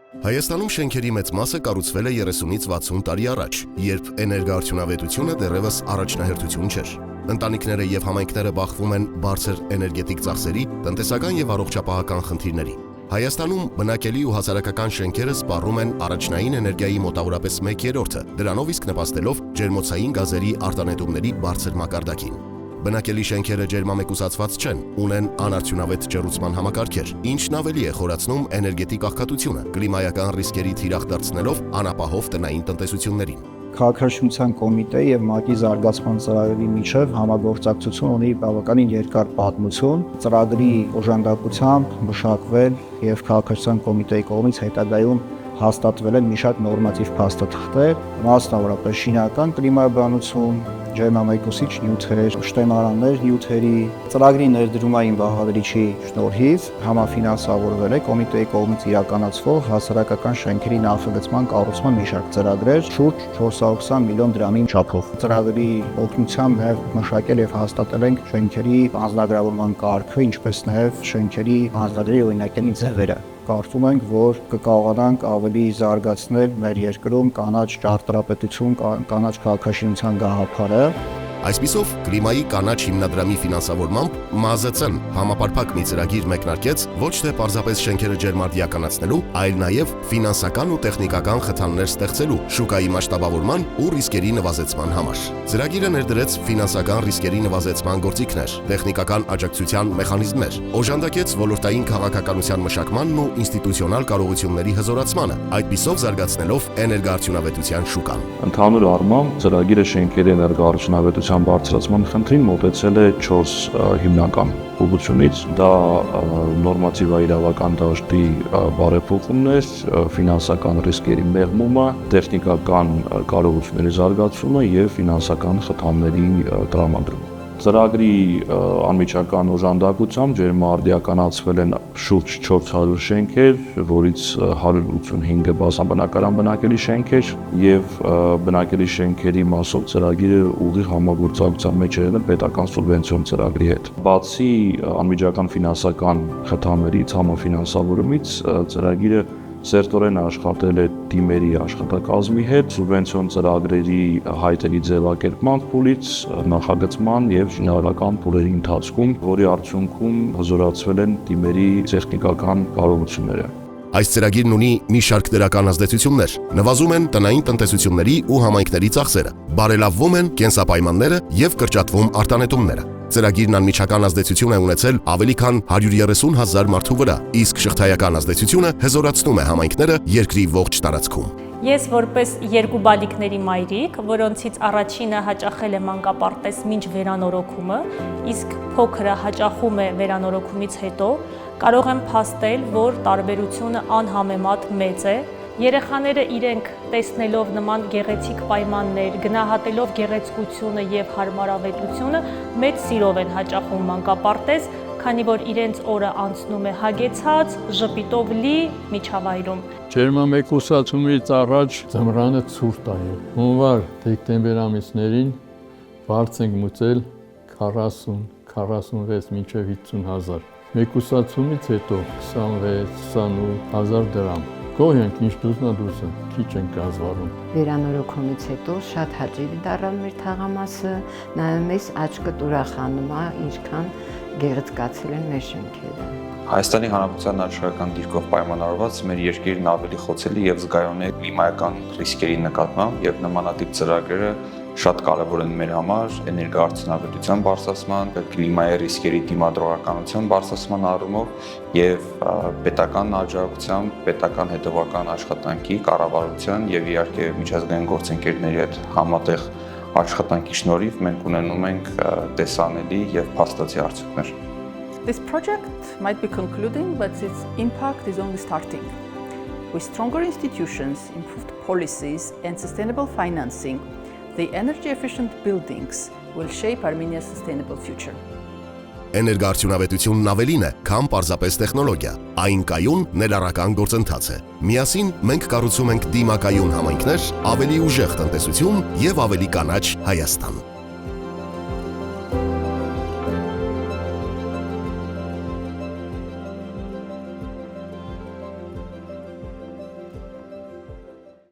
Հայաստանում շենքերի մեծ մասը կառուցվել է 30-ից 60 տարի առաջ, երբ էներգոարդյունավետությունը դեռևս առաջնահերթություն չէր։ Ընտանիքները եւ համայնքները բախվում են բարձր էներգետիկ ծախսերի, տնտեսական եւ առողջապահական խնդիրների։ Հայաստանում բնակելի ու հասարակական շենքերը սպառում են առաջնային էներգիայի մոտավորապես 1/3-ը, դրանով իսկ նպաստելով ջերմոցային գազերի արտանետումների բարձր մակարդակին։ Բնակելի շենքերը ջերմամեկուսացված չեն, ունեն անարդյունավետ ջեռուցման համակարգեր, ինչն ավելի է խորացնում էներգետիկ աղքատությունը, կլիմայական ռիսկերի թիրախ դարձնելով անապահով տնային տնտեսություններին։ Քաղաքաշինության կոմիտեի եւ ՄԱԿ-ի զարգացման ծրագրի միջև համագործակցություն ունի բավականին երկար պատմություն։ Ծրագրի օժանդակությամբ մշակվել եւ քաղաքաշինության կոմիտեի կողմից հետագայում հաստատվել են մի շարք նորմատիվ փաստաթղթեր, մասնավորապես շինական կլիմայաբանություն, ջերմամեկուսիչ նյութեր, շտեմարաններ նյութերի։ Ծրագրի ներդրումային բաղադրիչի շնորհիվ համաֆինանսավորվել է կոմիտեի կողմից իրականացվող հասարակական շենքերի նախագծման կառուցման մի շարք ծրագրեր շուրջ 420 միլիոն դրամի չափով։ Ծրագրի օգնությամբ նաև մշակել եւ հաստատել ենք շենքերի անձնագրավորման կարգը, ինչպես նաև շենքերի անձնագրի օրինակելի ձևերը։ Կարծում ենք, որ կկարողանանք ավելի զարգացնել մեր երկրում կանաչ ճարտարապետություն, կանաչ քաղաքաշինության գաղափարը։ Այսպիսով, կլիմայի կանաչ հիմնադրամի ֆինանսավորմամբ ՄԱԶԾ-ն համապարփակ մի ծրագիր մեկնարկեց ոչ թե պարզապես շենքերը ջերմարդիականացնելու, այլ նաև ֆինանսական ու տեխնիկական խթաններ ստեղծելու, շուկայի մասշտաբավորման ու ռիսկերի նվազեցման համար։ Ծրագիրը ներդրեց ֆինանսական ռիսկերի նվազեցման գործիքներ, տեխնիկական աջակցության մեխանիզմներ, օժանդակեց ոլորտային քաղաքականության մշակմանն ու ինստիտուցիոնալ կարողությունների հզորացմանը, այդպիսով զարգացնելով էներգոարդյունավետության շուկան։ Ընդհանուր առմամբ ծրագիրը շենքերի էներգոարդյունավետության բարձրացման խնդրին մոտեցել է 4 հիմնական ուղղությունից։ Դա նորմատիվայրավական դաշտի բարեփոխումներ, ֆինանսական ռիսկերի մեղմումը, տեխնիկական կարողությունների զարգացումը եւ ֆինանսական խթանների տրամադրումը։ Ծրագրի անմիջական օժանդակությամբ ջերմարդիականացվել են շուրջ 400 շենքեր, որից 185-ը բազմաբնակարան բնակելի շենքեր եւ բնակելի շենքերի մասով ծրագիրը ուղիղ համագործակցության մեջ է պետական սուբվենցիոն ծրագրի հետ։ Բացի անմիջական ֆինանսական խթաններից, համաֆինանսավորումից ծրագիրը սերտորեն աշխատել է թիմերի աշխատակազմի հետ, սուբվենցիոն ծրագրերի հայտերի ձևակերպման փուլից նախագծման եւ շինարարական փուլերի ընթացքում, որի արդյունքում հզորացվել են թիմերի տեխնիկական կարողությունները։ Այս ծրագիրն ունի մի շարք դրական ազդեցություններ, նվազում են տնային տնտեսությունների ու համայնքների ծախսերը, բարելավվում են կենսապայմանները եւ կրճատվում արտանետումները։ Ծրագիրն անմիջական ազդեցություն է ունեցել ավելի քան 130,000 մարդու վրա, իսկ շղթայական ազդեցությունը հզորացնում է համայնքները երկրի ողջ տարածքում։ Ես որպես երկու բալիկների մայրիկ, որոնցից առաջինը հաճախել է մանկապարտեզ մինչ վերանորոգումը, իսկ փոքրը հաճախում է վերանորոգումից հետո, կարող եմ փաստել, որ տարբերությունը անհամեմատ մեծ է։ Երեխաները իրենք տեսնելով նման գեղեցիկ պայմաններ, գնահատելով գեղեցկությունը եւ հարմարավետությունը, մեծ սիրով են հաճախում մանկապարտեզ, քանի որ իրենց օրը անցնում է հագեցած, ժպիտով լի միջավայրում։ Ջերմամեկուսացումից առաջ ձմռանը ցուրտ է։ Հունվար դեկտեմբեր ամիսներին բարձ ենք մուծել 40-46 մինչև 50,000։ Մեկուսացումից հետո 26-28,000 դրամ։ Գոհ ենք, ինչ դուսնա դուսը, քիչ ենք կազվարում։ Վերանորոգումից հետո շատ հաճելի դառավ մեր թաղամասը, նաև մեզ աչքը ուրախանում է, ինչքան գեղեցկացել են մեր շենքերը։ Հայաստանի Հանրապետության աշխարհական դիրքով պայմանավորված մեր երկիրն ավելի խոցելի եւ զգայուն է կլիմայական ռիսկերի նկատմամբ եւ նմանատիպ ծրագրերը շատ կարևոր են մեր համար էներգոարդյունավետության բարձրացման, կլիմայի ռիսկերի դիմադրողականության բարձրացման առումով եւ պետական աջակցությամբ, պետական հետևական աշխատանքի, կառավարության եւ իհարկե միջազգային գործընկերների հետ համատեղ աշխատանքի շնորհիվ մենք ունենում ենք տեսանելի եւ փաստացի արդյունքներ։ This project might be concluding, but its impact is only starting. With stronger institutions, improved policies and sustainable financing, the energy-efficient buildings will shape Armenia's sustainable future. Էներգոարդյունավետությունն ավելին է, քան պարզապես տեխնոլոգիա։ Այն կայուն ներառական գործընթաց է։ Միասին մենք կառուցում ենք դիմակայուն համայնքներ, ավելի ուժեղ տնտեսություն եւ ավելի կանաչ Հայաստան։